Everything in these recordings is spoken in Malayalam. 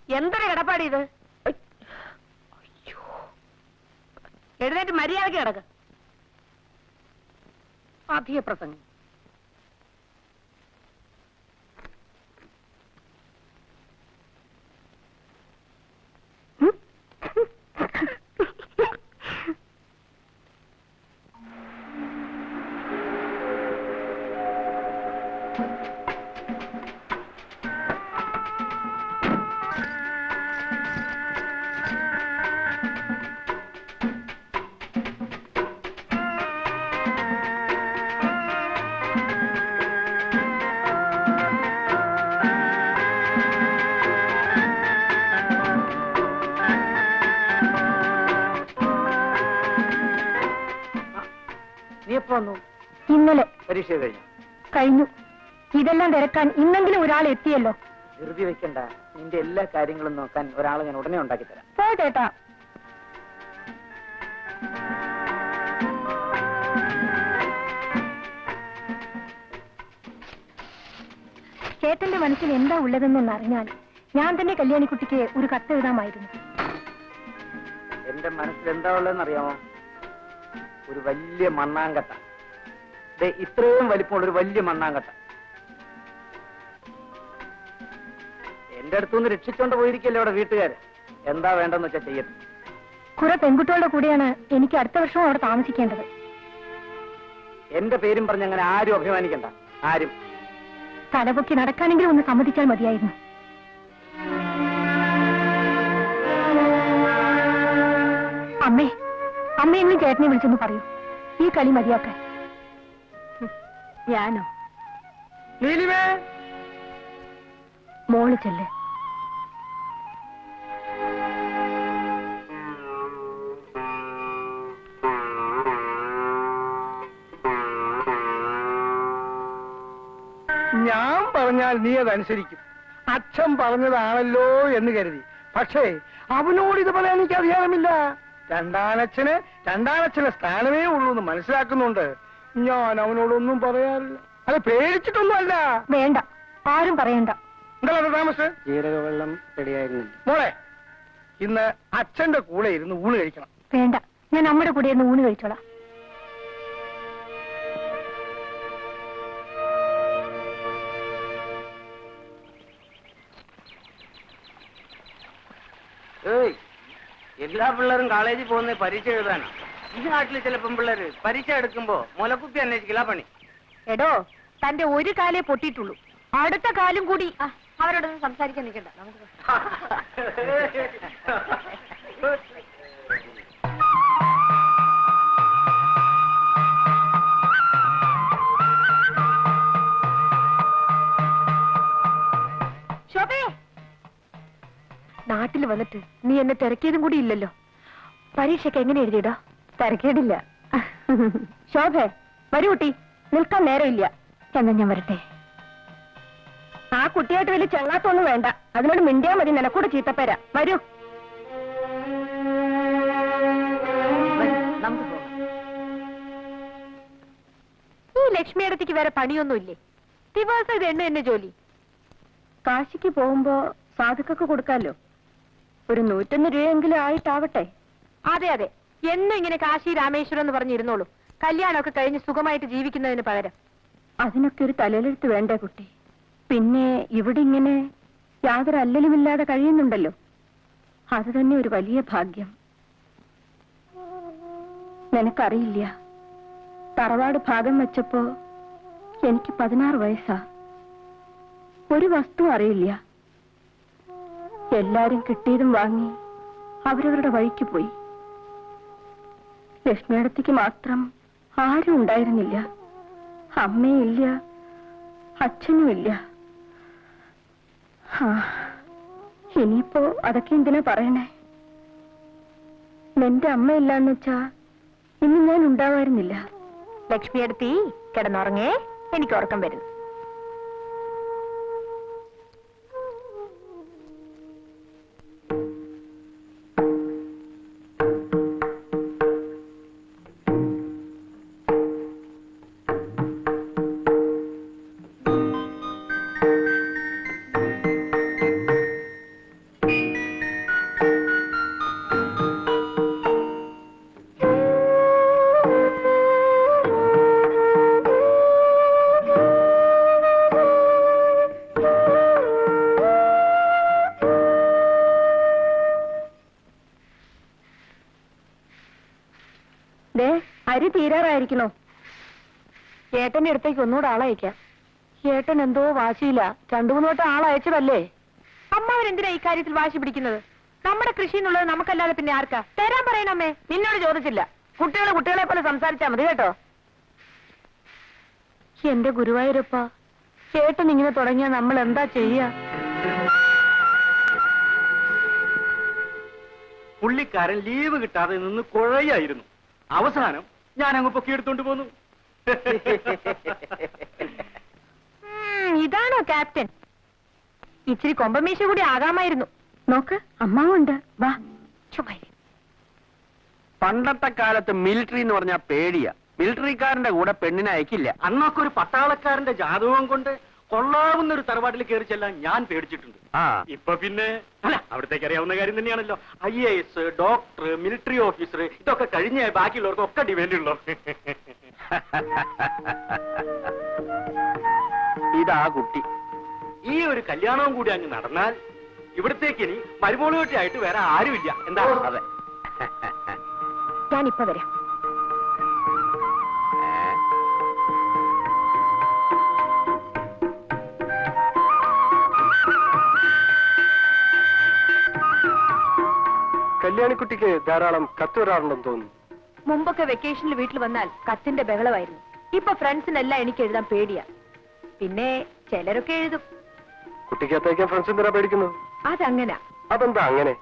എന്തൊരു കിടപ്പാടി ഇത്? എഴുന്നേറ്റ് മര്യാദയ്ക്ക് കിടക്ക്. അധിക പ്രസംഗം. ഇന്നലെ പരീക്ഷ കഴിഞ്ഞു. ഇതെല്ലാം തിരക്കാൻ ഇന്നെങ്കിലും ഒരാൾ എത്തിയല്ലോ. ധൃതി വെക്കണ്ട. നിന്റെ എല്ലാ കാര്യങ്ങളും നോക്കാൻ ഒരാളെ ഞാൻ ഉടനെ ഉണ്ടാക്കി തരാം. ചേട്ടാ, ചേട്ടന്റെ മനസ്സിൽ എന്താ ഉള്ളതെന്നൊന്ന് അറിഞ്ഞാൽ ഞാൻ തന്നെ കല്യാണിക്കുട്ടിക്ക് ഒരു കത്ത് എഴുതാമായിരുന്നു. എന്റെ മനസ്സിൽ എന്താ ഉള്ളതെന്ന് അറിയാമോ? ഒരു വലിയ മണ്ണാങ്കട്ട. ഇത്രയും വലിപ്പമുള്ള ഒരു വലിയ മണ്ണാങ്കട്ട എന്റെ അടുത്തുനിന്ന് രക്ഷിച്ചോണ്ട് പോയിരിക്കല്ലേ അവിടെ വീട്ടുകാര്. എന്താ വേണ്ടെന്ന് വെച്ചാൽ ചെയ്യട്ടെ. കുറെ പെൺകുട്ടികളുടെ കൂടെയാണ് എനിക്ക് അടുത്ത വർഷവും അവിടെ താമസിക്കേണ്ടത്. എന്റെ പേരും പറഞ്ഞ് അങ്ങനെ ആരും അഭിമാനിക്കണ്ട. ആരും. തലപൊക്കി നടക്കാനെങ്കിലും ഒന്ന് സമ്മതിച്ചാൽ മതിയായിരുന്നു. അമ്മേ, അമ്മയെങ്കിലും ചേട്ടനെ വിളിച്ചൊന്ന് പറയൂ, ഈ കളി മതിയാക്കാൻ. ഞാനോ? മോള് ചെല്ല്. ഞാൻ പറഞ്ഞാൽ നീ അതനുസരിക്കും. അച്ഛൻ പറഞ്ഞതാണല്ലോ എന്ന് കരുതി. പക്ഷേ അവനോട് ഇത് പറയാൻ എനിക്ക് അധികാരമില്ല. രണ്ടാനച്ഛന് സ്ഥാനമേ ഉള്ളൂ എന്ന് മനസ്സിലാക്കുന്നുണ്ട്. ഞാൻ അവനോടൊന്നും പറയാറില്ല. അത് പേടിച്ചിട്ടൊന്നും അല്ല. വേണ്ട, ആരും പറയണ്ട. എന്താ താമസം? ജീരകവെള്ളം റെഡിയായിരുന്നില്ല. മോളെ, ഇന്ന് അച്ഛന്റെ കൂടെ ഇരുന്ന് ഊണ് കഴിക്കണം. വേണ്ട, ഞാൻ അമ്മയുടെ കൂടെ ഇരുന്ന് ഊണ് കഴിച്ചോളാം. എല്ലാ പിള്ളേരും കോളേജിൽ പോകുന്ന പരീക്ഷ എഴുതാനാ. ഈ നാട്ടിൽ ചില പെൺപിള്ളേര് പരീക്ഷ എടുക്കുമ്പോ മുലക്കുത്തി അന്വേഷിക്കില്ല പണി. എടോ, തന്റെ ഒരു കാലേ പൊട്ടിയിട്ടുള്ളൂ. അടുത്ത കാലും കൂടി. അവരോടൊന്നും സംസാരിക്കാൻ നിൽക്കണ്ട. നമുക്ക് ശോഭേ, നാട്ടിൽ വന്നിട്ട് നീ എന്നെ തിരക്കിയതും കൂടി ഇല്ലല്ലോ. പരീക്ഷയ്ക്ക് എങ്ങനെ എഴുതിയിടാ? തിരക്കേടില്ല. ശോഭേ, വരൂ കുട്ടി, നിൽക്കാൻ നേരമില്ല. എന്നാ ഞാൻ വരട്ടെ. ആ കുട്ടിയായിട്ട് വലിയ ചെള്ളാത്തൊന്നും വേണ്ട. അതിനോട് മിണ്ടിയാ മതി. നിനക്കൂടെ ചീത്തപ്പേരാ. വരൂ. ഈ ലക്ഷ്മിയടത്തേക്ക് വേറെ പണിയൊന്നുമില്ലേ? ദിവസം ഇത് എന്നെ ജോലി. കാശിക്ക് പോകുമ്പോ സാധുക്കൊക്കെ കൊടുക്കാലോ. ഒരു 101 രൂപയെങ്കിലും ആയിട്ടാവട്ടെ. അതെ അതെ, എന്നും ഇങ്ങനെ കാശി രാമേശ്വരം എന്ന് പറഞ്ഞിരുന്നോളൂ. കല്യാണമൊക്കെ കഴിഞ്ഞ് സുഖമായിട്ട് ജീവിക്കുന്നതിന് പകരം. അതിനൊക്കെ ഒരു തലയിലെടുത്ത് വേണ്ടേ കുട്ടി? പിന്നെ ഇവിടെ ഇങ്ങനെ യാതൊരു അല്ലലുമില്ലാതെ കഴിയുന്നുണ്ടല്ലോ. അത് തന്നെ ഒരു വലിയ ഭാഗ്യം. നിനക്കറിയില്ല, തറവാട് ഭാഗം വെച്ചപ്പോ എനിക്ക് 16 വയസ്സാ. ഒരു വസ്തു അറിയില്ല. എല്ലാരും കിട്ടിയതും വാങ്ങി അവരവരുടെ വഴിക്ക് പോയി. ലക്ഷ്മിയടത്തേക്ക് മാത്രം ആരും ഉണ്ടായിരുന്നില്ല. അമ്മയില്ല, അച്ഛനുമില്ല. ഇനിയിപ്പോ അതൊക്കെ എന്തിനാ പറയണേ? നിന്റെ അമ്മയില്ലാന്ന് വെച്ചാ ഇന്ന് ഞാൻ ഉണ്ടാവായിരുന്നില്ല. ലക്ഷ്മിയടുത്തി കിടന്നുറങ്ങേ, എനിക്ക് ഉറക്കം വരുന്നു. സുഖമായിരിക്കണോ? ഏട്ടന്റെ അടുത്തേക്ക് ഒന്നുകൂടെ ആളയക്കാം. ഏട്ടൻ എന്തോ വാശിയില്ല. 2-3 വട്ടം ആളയച്ചതല്ലേ. അമ്മാവരെന്തിനാ ഈ കാര്യത്തിൽ വാശി പിടിക്കുന്നത്? നമ്മുടെ കൃഷി എന്നുള്ളത് നമുക്കല്ലാതെ പിന്നെ ആർക്കാ? തരാൻ പറയണമ്മേ. നിന്നോട് ചോദിച്ചില്ല. കുട്ടികളെ പോലെ സംസാരിച്ചാ മതി കേട്ടോ. എന്റെ ഗുരുവായൂരപ്പ, ചേട്ടൻ ഇങ്ങനെ തുടങ്ങിയാ നമ്മൾ എന്താ ചെയ്യാ? പുള്ളിക്കാരൻ ലീവ് കിട്ടാതെ നിന്ന് കുഴയായിരുന്നു. അവസാനം ഞാൻ അങ്ങ് പൊക്കിയെടുത്തോണ്ട് പോന്നു. ഇതാണോ ക്യാപ്റ്റൻ? ഇച്ചിരി കൊമ്പമീശ കൂടി ആകാമായിരുന്നു. നോക്ക്, അമ്മാവുണ്ട്. വാ. പണ്ടത്തെ കാലത്ത് മിലിറ്ററി എന്ന് പറഞ്ഞാൽ പേടിയാ. മിലിറ്ററിക്കാരന്റെ കൂടെ പെണ്ണിനെ അയക്കില്ല. അന്നൊക്കെ ഒരു പട്ടാളക്കാരന്റെ ജാതകം കൊണ്ട് കൊള്ളാവുന്ന ഒരു തറവാട്ടിൽ കയറി ചെല്ലാൻ ഞാൻ പേടിച്ചിട്ടുണ്ട്. ഇപ്പൊ പിന്നെ അല്ല, അവിടത്തേക്ക് അറിയാവുന്ന കാര്യം തന്നെയാണല്ലോ. IAS, ഡോക്ടർ, മിലിറ്ററി ഓഫീസർ, ഇതൊക്കെ കഴിഞ്ഞ ബാക്കിയുള്ളവർക്കൊക്കെ ഡിമാൻഡ് ഉള്ളൂ. ഇതാ കുട്ടി. ഈ ഒരു കല്യാണവും കൂടി അങ്ങ് നടന്നാൽ ഇവിടത്തേക്ക് ഇനി മരുമോളുകെട്ടിയായിട്ട് വേറെ ആരുമില്ല. എന്താ? അതെ. ഞാനിപ്പോ വരാം. കല്യാണിക്കുട്ടിക്ക് ധാരാളം കത്ത് വരാറുണ്ടെന്ന് തോന്നുന്നു. മുമ്പൊക്കെ വെക്കേഷനിൽ വീട്ടിൽ വന്നാൽ കത്തിന്റെ ബഹളമായിരുന്നു. ഇപ്പൊ ഫ്രണ്ട്സിനെല്ലാം എനിക്ക് എഴുതാൻ പേടിയാ. പിന്നെ ചിലരൊക്കെ എഴുതും. കുട്ടിക്ക് അത്തയ്ക്കാൻ ഫ്രണ്ട്സ് എന്തിനാ പേടിക്കുന്നത്? അതങ്ങനാ. അതെന്താ അങ്ങനെ?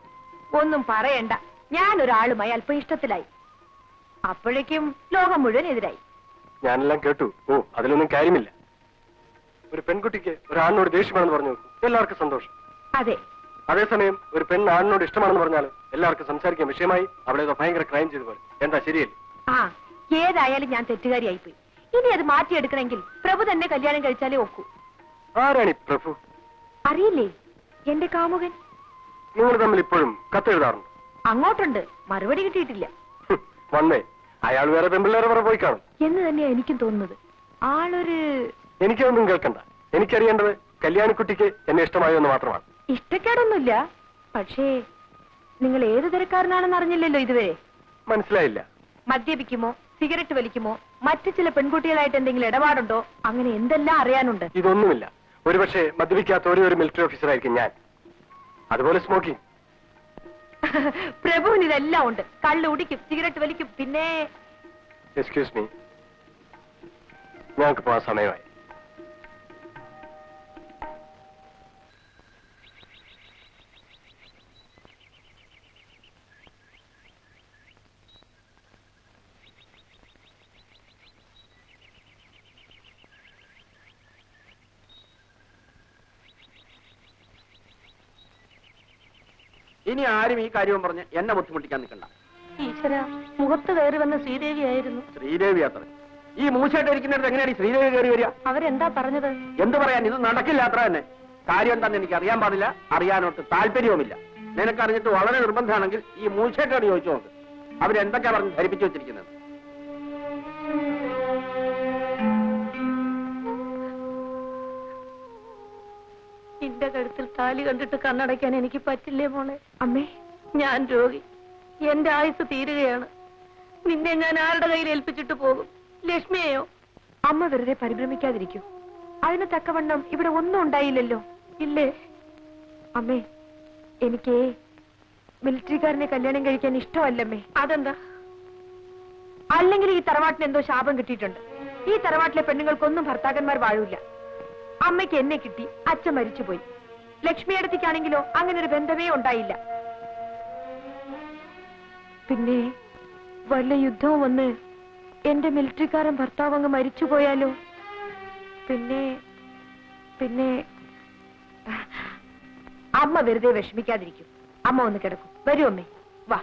ഒന്നും പറയണ്ട. ഞാനൊരാളുമായി അല്പം ഇഷ്ടത്തിലായി. അപ്പോഴേക്കും ലോകം മുഴുവൻ എതിരായി. ഞാനെല്ലാം കേട്ടു. ഓ, അതിലൊന്നും കാര്യമില്ല. ഒരു പെൺകുട്ടിക്ക് ഒരാണിനോട് ദേഷ്യമാണെന്ന് പറഞ്ഞു എല്ലാവർക്കും സന്തോഷം. അതെ. അതേസമയം ഒരു പെണ്ണ് ആണിനോട് ഇഷ്ടമാണെന്ന് പറഞ്ഞാൽ എല്ലാവർക്കും സംസാരിക്കാൻ വിഷയമായി. അവളേതോ ഭയങ്കര ക്രൈം ചെയ്തു പോലെ. എന്താ ശരിയല്ലേ? ആ, ഏതായാലും ഞാൻ തെറ്റുകാരിയായിപ്പോയി. ഇനി അത് മാറ്റിയെടുക്കണമെങ്കിൽ പ്രഭു തന്നെ കല്യാണം കഴിച്ചാലേ ഒക്കൂ. ആരാണി പ്രഭു? അറിയില്ലേ? എന്റെ കാമുകൻ. നിങ്ങൾ തമ്മിൽ ഇപ്പോഴും കത്തെഴുതാറുണ്ട്? അങ്ങോട്ടുണ്ട്. മറുപടി കിട്ടിയിട്ടില്ല. വന്നേ. അയാൾ വേറെ പെൺപിള്ളേരെ വേറെ പോയി കാണും എന്ന് തന്നെയാ എനിക്കും തോന്നുന്നത്. ആളൊരു... എനിക്കൊന്നും കേൾക്കണ്ട. എനിക്കറിയേണ്ടത് കല്യാണിക്കുട്ടിക്ക് എന്നെ ഇഷ്ടമായോ എന്ന് മാത്രമാണ്. ഇഷ്ടക്കേടൊന്നുമില്ല. പക്ഷേ നിങ്ങൾ ഏത് തരക്കാരനാണെന്ന് അറിഞ്ഞില്ലല്ലോ ഇതുവരെ. മനസ്സിലായില്ല. മദ്യപിക്കുമോ, സിഗരറ്റ് വലിക്കുമോ, മറ്റു ചില പെൺകുട്ടികളായിട്ട് എന്തെങ്കിലും ഇടപാടുണ്ടോ, അങ്ങനെ എന്തെല്ലാം അറിയാനുണ്ട്. ഇതൊന്നുമില്ല. ഒരുപക്ഷെ മദ്യപിക്കാത്ത ഒരു മിലിറ്ററി ഓഫീസറായിരിക്കും ഞാൻ. അതുപോലെ സ്മോക്കിംഗ്. പ്രഭുവിന് ഇതെല്ലാം ഉണ്ട്. കള്ള് കുടിക്കും, സിഗരറ്റ് വലിക്കും. പിന്നെ എക്സ്ക്യൂസ് മീ, ഞങ്ങൾക്ക് പോകാൻ സമയമായി. ഇനി ആരും ഈ കാര്യവും പറഞ്ഞ് എന്നെ ബുദ്ധിമുട്ടിക്കാൻ നിൽക്കണ്ട. ഈശ്വര, മുഖത്ത് കയറി വന്ന ശ്രീദേവിയായിരുന്നു. ശ്രീദേവി അത്ര ഈ മൂശയായിട്ട് ഇരിക്കുന്നിടത്ത് എങ്ങനെയാണ് ഈ ശ്രീദേവി കയറി വരിക? അവരെന്താ പറഞ്ഞത്? എന്ത് പറയാൻ? ഇത് നടക്കില്ല. അത്ര തന്നെ. കാര്യം എന്താണെന്ന് എനിക്ക് അറിയാൻ പാടില്ല, അറിയാനോട്ട് താല്പര്യവുമില്ല. നിനക്കറിഞ്ഞിട്ട് വളരെ നിർബന്ധമാണെങ്കിൽ ഈ മൂശയായിട്ടോട് ചോദിച്ചു നോക്ക്. അവരെന്തൊക്കെയാ പറഞ്ഞ് ധരിപ്പിച്ചു വെച്ചിരിക്കുന്നത്. എന്റെ കഴുത്തിൽ താലി കണ്ടിട്ട് കണ്ണടയ്ക്കാൻ എനിക്ക് പറ്റില്ലേ മോളെ? അമ്മേ, ഞാൻ രോഗി. എന്റെ ആയുസ് തീരുകയാണ്. നിന്നെ ഞാൻ ആരുടെ കയ്യിൽ ഏൽപ്പിച്ചിട്ട് പോകും? ലക്ഷ്മിയെയോ? അമ്മ വെറുതെ പരിഭ്രമിക്കാതിരിക്കൂ. അതിന് തക്കവണ്ണം ഇവിടെ ഒന്നും ഉണ്ടായില്ലല്ലോ. ഇല്ലേ? അമ്മേ, എനിക്ക് മിലിറ്ററിക്കാരനെ കല്യാണം കഴിക്കാൻ ഇഷ്ടമല്ലമ്മേ. അതെന്താ? അല്ലെങ്കിൽ ഈ തറവാട്ടിന് എന്തോ ശാപം കിട്ടിയിട്ടുണ്ട്. ഈ തറവാട്ടിലെ പെണ്ണുങ്ങൾക്കൊന്നും ഭർത്താക്കന്മാർ വാഴൂല. അമ്മയ്ക്ക് എന്നെ കിട്ടി, അച്ഛൻ മരിച്ചുപോയി. ലക്ഷ്മിയടത്തേക്കാണെങ്കിലോ അങ്ങനെ ഒരു ബന്ധമേ ഉണ്ടായില്ല. പിന്നെ വല്ല യുദ്ധവും വന്ന് എന്റെ മിലിറ്ററിക്കാരൻ ഭർത്താവ് അങ്ങ് മരിച്ചുപോയാലോ? പിന്നെ പിന്നെ അമ്മ വെറുതെ വിഷമിക്കാതിരിക്കും. അമ്മ ഒന്ന് കിടക്കും. വരൂ അമ്മേ, വാ.